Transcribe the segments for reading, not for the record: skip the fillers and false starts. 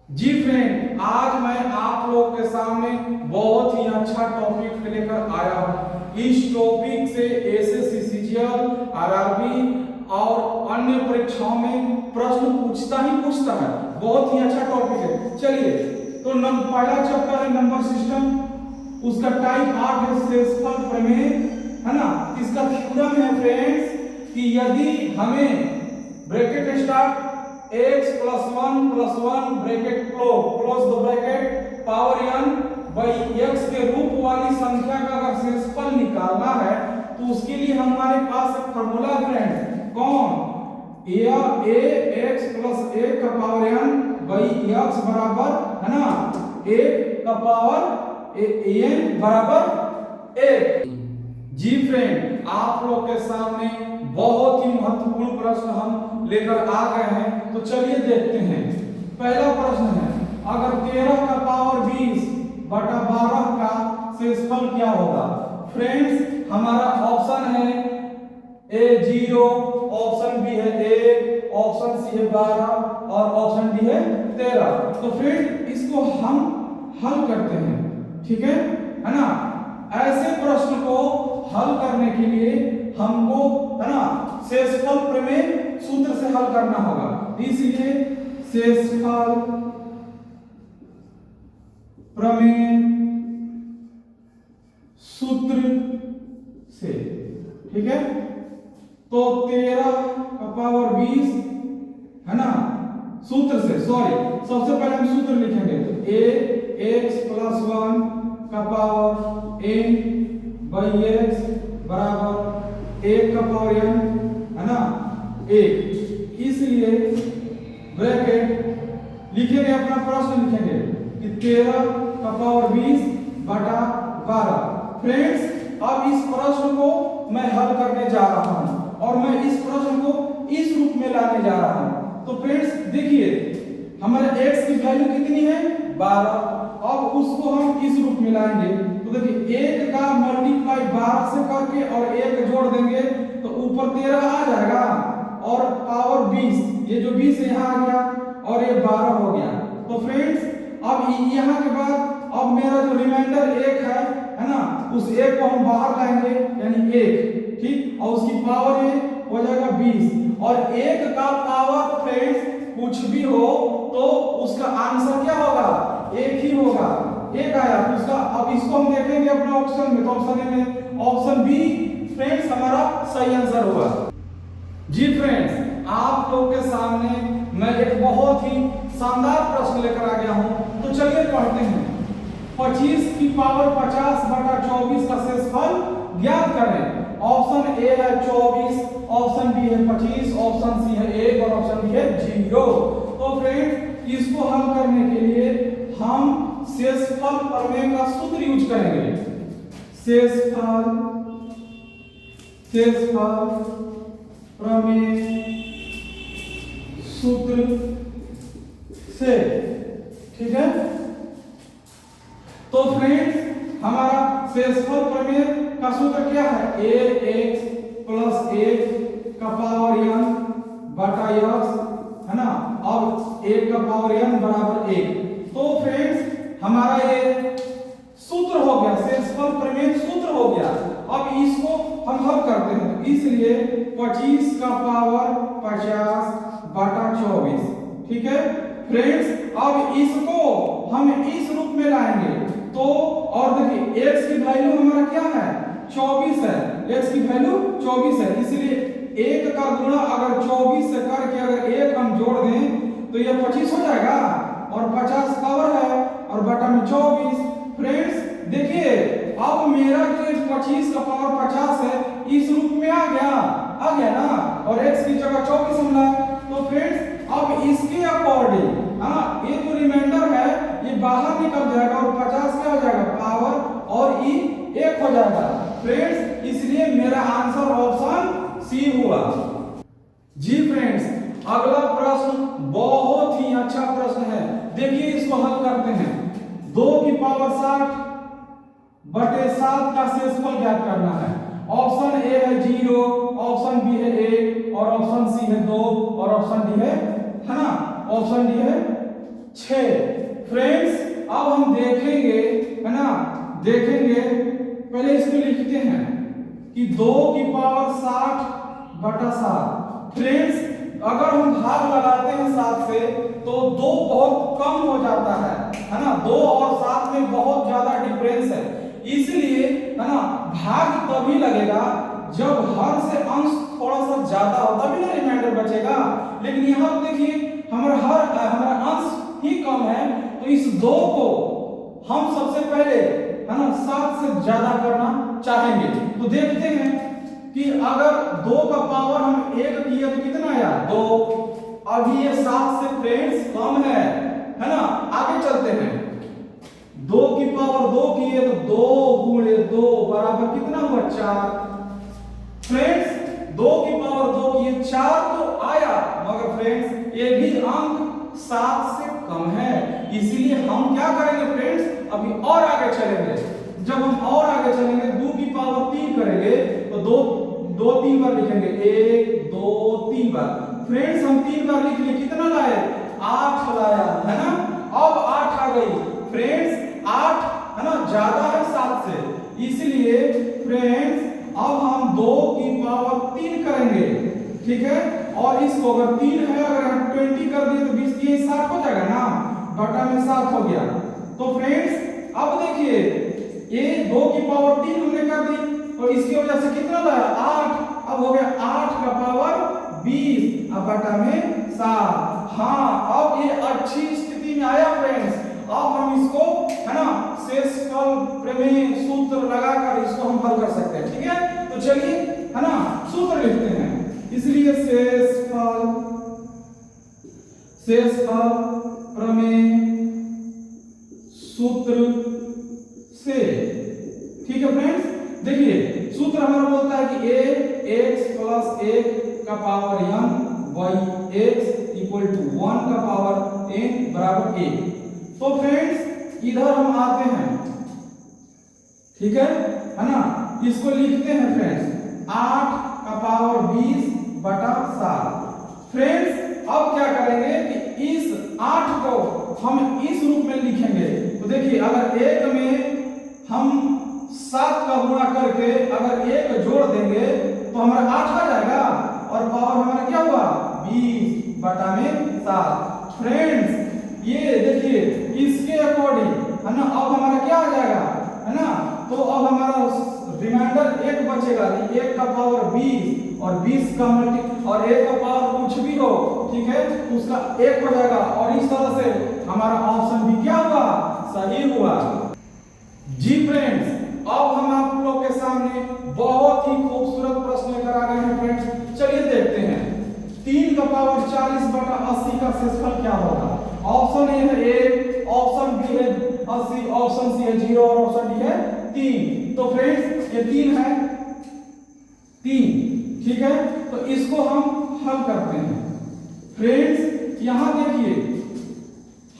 जी friend, आज मैं आप लोग के सामने बहुत ही अच्छा टॉपिक लेकर आया हूँ। इस टॉपिक से एसएससी, सीजीएल, आरआरबी और अन्य परीक्षाओं में प्रश्न पूछता है। बहुत ही अच्छा टॉपिक है। चलिए, तो पहला चैप्टर है नंबर सिस्टम। उसका टाइप 8 है शेषफल प्रमेय, है ना। इसका थ्योरम है फ्रेंड्स कि यदि हमें bracket start x plus 1 plus 1 bracket close the bracket power n by x के रूप वाली संख्या का अगर शेषफल निकालना है तो उसके लिए हमारे पास एक फार्मूला फ्रेंड कौन या a x plus 1 का पावर n बाई x बराबर, है ना, 1 का पावर n बराबर 1। जी फ्रेंड, आप लोग के सामने बहुत ही महत्वपूर्ण प्रश्न हम लेकर आ गए हैं। तो चलिए देखते हैं। पहला प्रश्न है, अगर 13 का पावर 20 बटा 12 का शेषफल क्या होगा। फ्रेंड्स, हमारा ऑप्शन है ए 0, ऑप्शन बी है 1, ऑप्शन सी है 12 और ऑप्शन डी है 13। तो फ्रेंड, इसको हम हल करते हैं, ठीक है ना। ऐसे प्रश्न को हल करने के लिए हमको, है ना, शेषफल प्रमेय सूत्र से हल करना होगा। इसलिए शेषफल प्रमेय सूत्र से, ठीक है। तो 13 का पावर 20, है ना, सूत्र से, सॉरी, सबसे पहले हम सूत्र लिखेंगे। a x plus 1 का पावर n बाई एक्स बराबर 1 का पावर n, है ना, 1। इसलिए ब्रैकेट लिखेंगे, अपना प्रश्न लिखेंगे कि 13 का पावर 20 बटा 12। फ्रेंड्स, अब इस प्रश्न को मैं हल करने जा रहा हूं और मैं इस प्रश्न को इस रूप में लाने जा रहा हूं। तो फ्रेंड्स देखिए, हमारे x की वैल्यू कितनी है 12। अब उसको हम इस रूप में लाएंगे तो देखिए 1 का मल्टीप्लाई 12 से करके और 1 जोड़ देंगे तो ऊपर 13 आ जाएगा और पावर 20, ये जो 20 यहाँ आ गया और ये 12 हो गया। तो फ्रेंड्स, अब यहाँ के बाद अब मेरा जो रिमाइंडर 1 है ना, उस 1 को हम बाहर लाएंगे यानी 1, ठीक, और उसकी पावर ये हो जाएगा 20 और 1 का पावर फ्रेंड्स कुछ भी हो तो उसका आंसर क्या होगा, 1 ही होगा। 1 आया तो उसका, अब इसको हम देखेंगे अपने ऑप्शन में, तो ऑप्शन ए में ऑप्शन बी फ्रेंड्स हमारा सही आंसर होगा। जी फ्रेंड्स, आप लोग के सामने मैं एक बहुत ही शानदार प्रश्न लेकर आ गया हूं। तो चलिए पढ़ते हैं। 25 की पावर 50 बटा 24 का शेषफल ज्ञात करें। ऑप्शन ए है 24, ऑप्शन बी है 25, ऑप्शन सी है 1 और ऑप्शन डी है 0। तो फ्रेंड्स, इसको हल करने के लिए हम शेषफल प्रमेय का सूत्र यूज करेंगे। शेषफल प्रमेय सूत्र से, ठीक है। तो फ्रेंड्स, हमारा शेषफल प्रमेय का सूत्र क्या है, ax प्लस 1 का पावर n बटा x, है ना, अब 1 का पावर n बराबर 1। तो फ्रेंड्स, हमारा ये सूत्र हो गया, शेषफल प्रमेय सूत्र हो गया। अब इसको हम हल करते हैं, तो इसलिए 25 का पावर 50 बटा 24, ठीक है फ्रेंड्स। अब इसको हम इस रूप में लाएंगे तो, और देखिए x की वैल्यू हमारा क्या है 24 है, x की वैल्यू 24 है, इसलिए 1 का गुणा अगर 24 से करके अगर 1 हम जोड़ दें तो ये 25 हो जाएगा और 50 पावर है और बटा में 24। फ्रेंड्स देखिए, अब मेरा जो 25 का पावर 50 है इस रूप में आ गया ना, और x की जगह 24 हम लाए। तो फ्रेंड्स, अब इसके अकॉर्डिंग, हाँ, ये जो रिमाइंडर है ये बाहर निकल जाएगा और 50 क्या हो जाएगा पावर और ई 1 हो जाएगा। फ्रेंड्स, इसलिए मेरा आंसर ऑप्शन सी हुआ। जी फ्रेंड्स, अगला प्रश्न बहुत ही अच्छा प्रश्न है। देखिए, इसको हल करते हैं। 2 की पावर 60 बटे 7 का शेषफल ज्ञात करना है। ऑप्शन ए है 0, ऑप्शन बी है 1 और ऑप्शन सी है 2 और ऑप्शन डी है ना, ऑप्शन डी है 6। फ्रेंड्स अब हम देखेंगे, है ना, देखेंगे पहले इसको लिखते हैं कि 2 की पावर 60/7। फ्रेंड्स अगर हम भाग लगाते हैं 7 से तो 2 बहुत कम हो जाता है ना, 2 और 7 में बहुत ज्यादा डिफरेंस है, इसलिए है ना भाग तभी लगेगा जब हर से अंश थोड़ा सा ज्यादा हो, तभी ना रिमाइंडर बचेगा। लेकिन यहाँ देखिए हमारा अंश ही कम है, तो इस 2 को हम सबसे पहले है ना 7 से ज्यादा करना चाहेंगे। तो देखते हैं कि अगर 2 का पावर हम 1 किए तो कितना आया 2। अभी ये 7 से फ्रेंड्स कम है ना। आगे चलते हैं, 2 की पावर 2 किए तो 2 गुणे 2 बराबर कितना हुआ 4। फ्रेंड्स 2 की पावर 2 किए 4 तो आया, मगर फ्रेंड्स ये भी अंक 7 से कम है, इसीलिए हम क्या करेंगे फ्रेंड्स अभी और आगे चलेंगे। जब हम और आगे चलेंगे 2 की पावर 3 करेंगे तो 2 3 बार लिखेंगे, 1 2 3 बार। फ्रेंड्स हम 3 बार लिख लिए, कितना लाए 8 लाया, है ना। अब 8 आ गई फ्रेंड्स, 8 है ना ज्यादा है 7 से, इसलिए फ्रेंड्स अब हम 2 की पावर 3 करेंगे, ठीक है। और इसको अगर 3 है, अगर हम 20 कर दिए तो 20 दिए 60 हो जाएगा ना, बटा में 7 हो गया। तो फ्रेंड्स अब देखिए ये 2 की पावर 3 हमने कर दी, तो इसकी वजह से कितना लाया 8, अब हो गया 8 का पावर 20 अब बटा में 7। हाँ अब ये अच्छी स्थिति में आया फ्रेंड्स। अब हम इसको है ना शेषफल प्रमेय सूत्र लगाकर इसको हम हल कर सकते हैं, ठीक है। तो चलिए है ना सूत्र लिखते हैं, इसलिए शेषफल प्रमेय सूत्र से, ठीक है फ्रेंड्स। देखिए सूत्र हमारा बोलता है कि ax + 1 का power n y x equal to 1 का पावर n बराबर 1। तो फ्रेंड्स इधर हम आते हैं, ठीक है ना, इसको लिखते हैं फ्रेंड्स 8 का पावर 20 बटा 7। फ्रेंड्स अब क्या करेंगे कि इस 8 को हम इस रूप में लिखेंगे। तो देखिए अगर 1 में हम 7 का गुणा करके अगर 1 जोड़ देंगे तो हमारा 8 आ जाएगा और पावर हमारा क्या हुआ 20 बटा में 7। फ्रेंड्स ये देखिए इसके अकॉर्डिंग है ना अब हमारा क्या आ जाएगा, है ना। तो अब हमारा रिमाइंडर 1 बचेगा, 1 का पावर 20 और 20 का मल्टी और 1 का पावर कुछ भी हो, ठीक है, तो उसका 1 हो जाएगा। और इस तरह से हमारा ऑप्शन भी क्या हुआ सही हुआ। जी फ्रेंड्स अब हम आप लोग के सामने बहुत ही खूबसूरत प्रश्न लेकर आ गए हैं फ्रेंड्स। चलिए देखते हैं 3 का पावर 40 बटा 80 का शेषफल क्या होगा। ऑप्शन ए है 1, ऑप्शन बी है 80, ऑप्शन सी है 0 और ऑप्शन डी है 3। तो फ्रेंड्स ये 3 है 3, ठीक है। तो इसको हम हल करते हैं फ्रेंड्स। यहां देखिए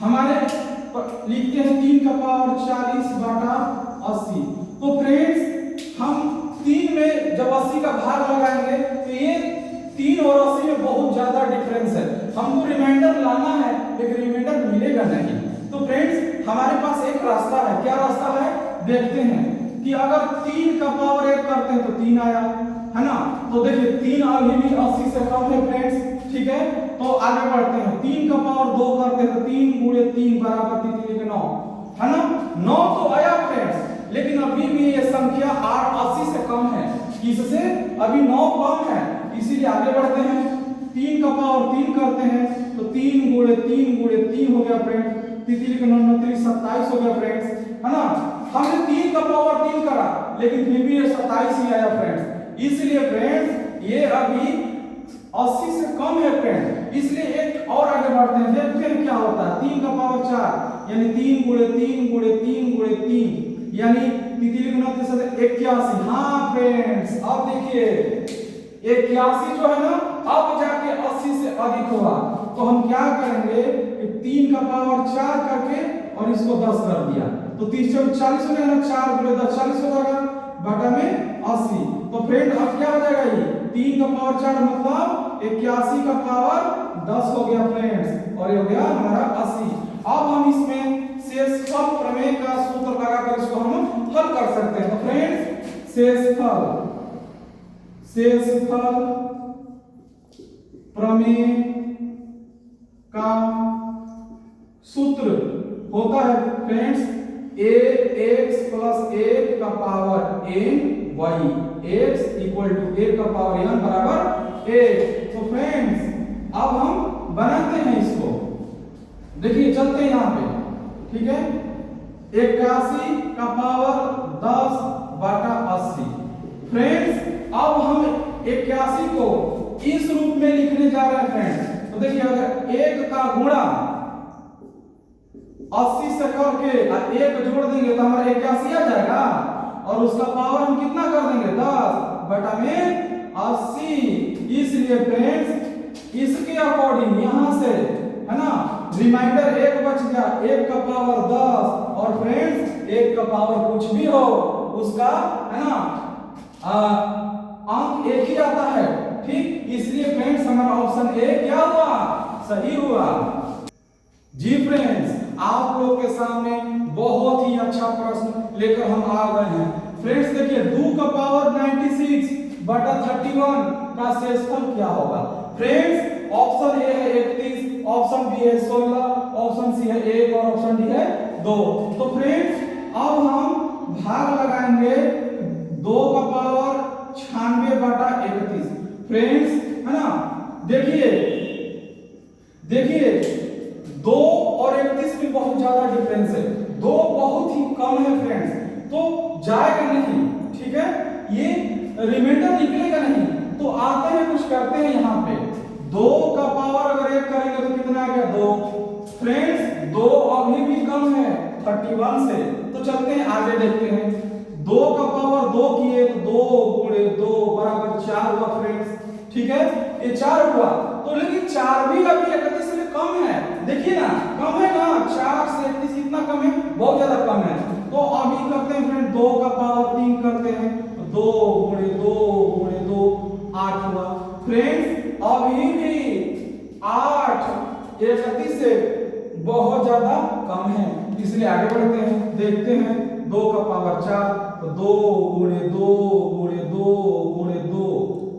हमारे लिखते हैं 3 का पावर 40 बटा 80। तो फ्रेंड्स हम 3 में जब 80 का भाग लगाएंगे तो ये 3 और 80 में बहुत ज्यादा डिफरेंस है, हमको रिमाइंडर लाना है लेकिन रिमाइंडर मिलेगा नहीं। तो फ्रेंड्स हमारे पास एक रास्ता है, क्या रास्ता है देखते हैं कि अगर 3 का पावर 1 करते हैं तो 3 आया, है ना। तो देखिए 3 अभी भी 80 से कम है फ्रेंड्स, ठीक है। तो आगे बढ़ते हैं, 3 का पावर 2 करते हैं तो 3 गुणे 3 बराबर 9, है ना। 9 तो आया फ्रेंड्स, लेकिन अभी भी ये संख्या 80 से कम है, किससे अभी 9 कम है, इसीलिए आगे बढ़ते हैं। 3 का पावर 3 करते हैं तो 3 गुणे 3 हो गया फ्रेंड्स, 27 हो गया फ्रेंड्स, है ना। हमने 3 का पावर 3 करा लेकिन फिर भी ये 27 ही आया फ्रेंड्स, इसलिए फ्रेंड्स ये अभी 80 से कम है फ्रेंड्स, इसलिए एक और आगे बढ़ते हैं, देखते हैं क्या होता है। 3 का पावर 4 यानी 3 गुणे 3 यानी 81। हाँ फ्रेंड्स अब देखिए 81 जो है ना अब जाके 80 से अधिक हुआ, तो हम क्या करेंगे कि 3 का पावर 4 करके और इसको 10 कर दिया तो 30 40 हो जाएगा, 4 गुणे 10 40 हो जाएगा बटा में 80। तो फ्रेंड अब क्या हो जाएगा ये 3 का पावर 4 मतलब 81 का पावर 10 हो गया फ्रेंड्स, और ये हो गया हमारा 80। प्रमेय का सूत्र लगाकर इसको हम हल कर सकते हैं। तो फ्रेंड्स शेषफल प्रमेय का सूत्र होता है फ्रेंड्स ax प्लस 1 का power n y, x equal to 1 का पावर n बराबर 1। तो फ्रेंड्स अब हम बनाते हैं इसको, देखिए चलते हैं यहाँ पे, ठीक है। 81 का पावर 10 बटा 80। फ्रेंड्स अब हम 81 को इस रूप में लिखने जा रहे हैं फ्रेंड्स। तो देखिए अगर 1 का गुणा 80 से करके 1 जोड़ देंगे तो हमारा 81 आ जाएगा, और उसका पावर हम कितना कर देंगे 10 बटा में 80। इसलिए फ्रेंड्स इसके अकॉर्डिंग यहां से है ना रिमाइंडर 1 बच गया, 1 का पावर 10, और फ्रेंड्स 1 का पावर कुछ भी हो उसका है ना अंक 1 ही आता है, ठीक। इसलिए फ्रेंड्स हमारा ऑप्शन ए क्या हुआ, सही हुआ। जी फ्रेंड्स आप लोग के सामने बहुत ही अच्छा प्रश्न लेकर हम आ गए हैं। फ्रेंड्स देखिए 2 का पावर 96 बटा 31 का शेषफल क्या होगा। फ्रेंड्स ऑप्शन ए है 31, ऑप्शन बी है 16, ऑप्शन सी है 1 और ऑप्शन डी है 2। तो फ्रेंड्स अब हम भाग लगाएंगे 2 का पावर 96 बटा 31। फ्रेंड्स है ना देखिए 2 और 31 में बहुत ज्यादा डिफरेंस है, 2 बहुत ही कम है फ्रेंड्स, तो जाएगा नहीं, ठीक है, ये रिमाइंडर निकलेगा नहीं। तो आते हैं कुछ करते हैं यहाँ पे 2 का पावर अगर 1 करेंगे तो कितना आ गया 2। फ्रेंड्स 2 अभी भी कम है 31 से, तो चलते हैं आगे देखते हैं। 2 का पावर 2 किए तो 2 गुणे 2 बराबर 4 हुआ फ्रेंड्स, ठीक है, ये 4 हुआ। तो लेकिन 4 भी अभी 31 से कम है, देखिए ना कम है ना, 4 से 31 इतना कम है, बहुत ज्यादा कम है। तो अभी करते हैं फ्रेंड 2 का पावर 3 करते हैं, 2 गुणे 2 गुणे 2 8 हुआ। फ्रेंड्स अभी भी 8 31 से बहुत ज्यादा कम है, इसलिए आगे बढ़ते हैं, देखते हैं 2 का पावर 4, तो 2 गुणे 2 गुणे 2 गुणे 2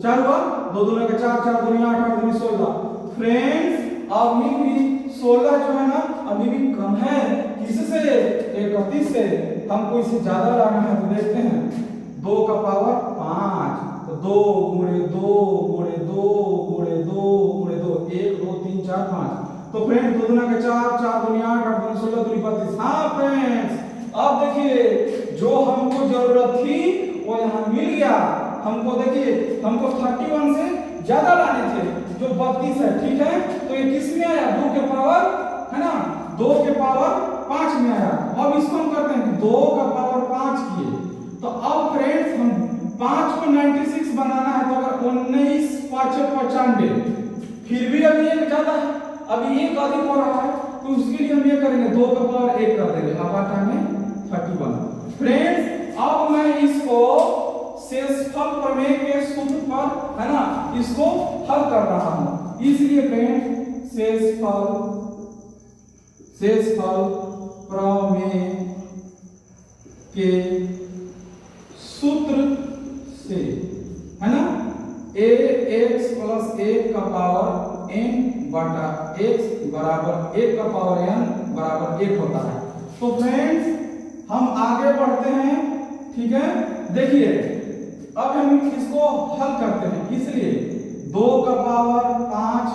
4 हुआ, 2 दूनी का 4, 4 दूनी 8, 8 दूनी 16। फ्रेंड्स अभी भी 16 जो है ना अभी भी कम है, किससे 31 से, हमको इससे ज्यादा लाना है। तो देखते हैं 2 का पावर 5, तो 2 गुणे 2 गुणे 2 गुणे 2 गुणे 2 1 2 3 4 5। तो फ्रेंड्स 2 दूना का 4, 4 दूनी 8, 8 दूनी 16 दूनी 32। हाँ फ्रेंड्स अब देखिए जो हमको जरूरत थी वो यहाँ मिल गया। हमको देखिए हमको 31 से ज्यादा लाने थे जो 32 है, ठीक है। तो ये किस में आया 2 के पावर है ना 2 के पावर 5 में आया। अब इसको हम करते हैं 2 का पावर 5 किए, तो अब फ्रेंड्स हम 5 को 96 बनाना है, तो अगर 19 5 95, फिर भी अभी एक ज्यादा है, अभी एक अधिक हो रहा है, तो उसके लिए हम ये करेंगे 2 का पावर 1 कर देंगे, अब आता है 31। फ्रेंड्स अब मैं इसको शेषफल प्रमेय के सूत्र पर है ना इसको हल कर रहा हूं, इसलिए फ्रेंड्स शेषफल प्रमेय के सूत्र से है ना ax प्लस 1 का पावर n बटा x बराबर 1 का पावर n बराबर 1 होता है। तो फ्रेंड्स हम आगे बढ़ते हैं, ठीक है। देखिए अब हम इसको हल करते हैं, इसलिए 2 का पावर 5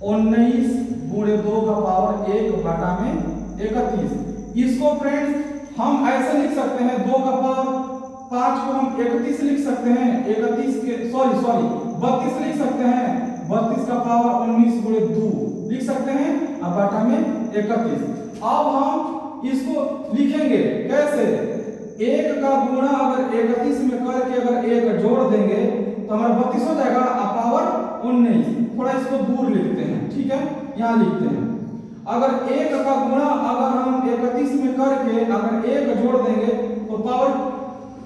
19 गुणे 2 का पावर 1 बटा में 31। इसको फ्रेंड्स हम ऐसे लिख सकते हैं 2 का पावर 5 को हम 31 लिख सकते हैं, 31 के सॉरी 32 लिख सकते हैं, 32 का पावर 19 गुणे 2 लिख सकते हैं, अब बटा में 31। अब हम इसको लिखेंगे कैसे, 1 का गुणा अगर 31 में करके अगर 1 जोड़ देंगे तो हमारा 32 हो जाएगा, अब पावर 19। थोड़ा इसको दूर लिखते हैं, ठीक है, यहाँ लिखते हैं। अगर 1 का गुणा अगर हम 31 में करके अगर 1 जोड़ देंगे तो पावर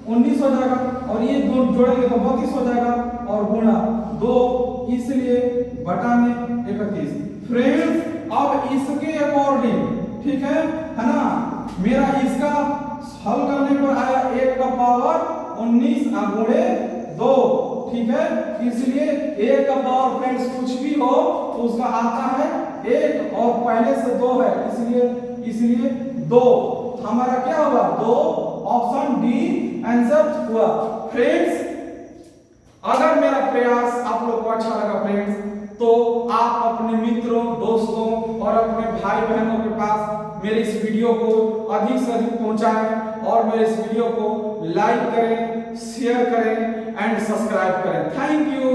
19 हो जाएगा, और ये दो जोड़ेंगे तो 32 हो जाएगा, और गुणा 2 इसलिए बटा में 31। फ्रेंड्स अब इसके अकॉर्डिंग, ठीक है ना, मेरा इसका हल करने पर आया 1 का पावर 19 गुणे 2, ठीक है। इसलिए 1 का पावर फ्रेंड्स कुछ भी हो तो उसका आता है 1 और पहले से 2 है, इसलिए 2 हमारा क्या होगा 2, ऑप्शन डी आंसर हुआ। फ्रेंड्स अगर मेरा प्रयास आप लोग को अच्छा लगा फ्रेंड्स, तो आप अपने मित्रों, दोस्तों और अपने भाई बहनों के पास मेरे इस वीडियो को अधिक से अधिक पहुंचाएं और मेरे इस वीडियो को लाइक करें, शेयर करें एंड सब्सक्राइब करें। Thank you.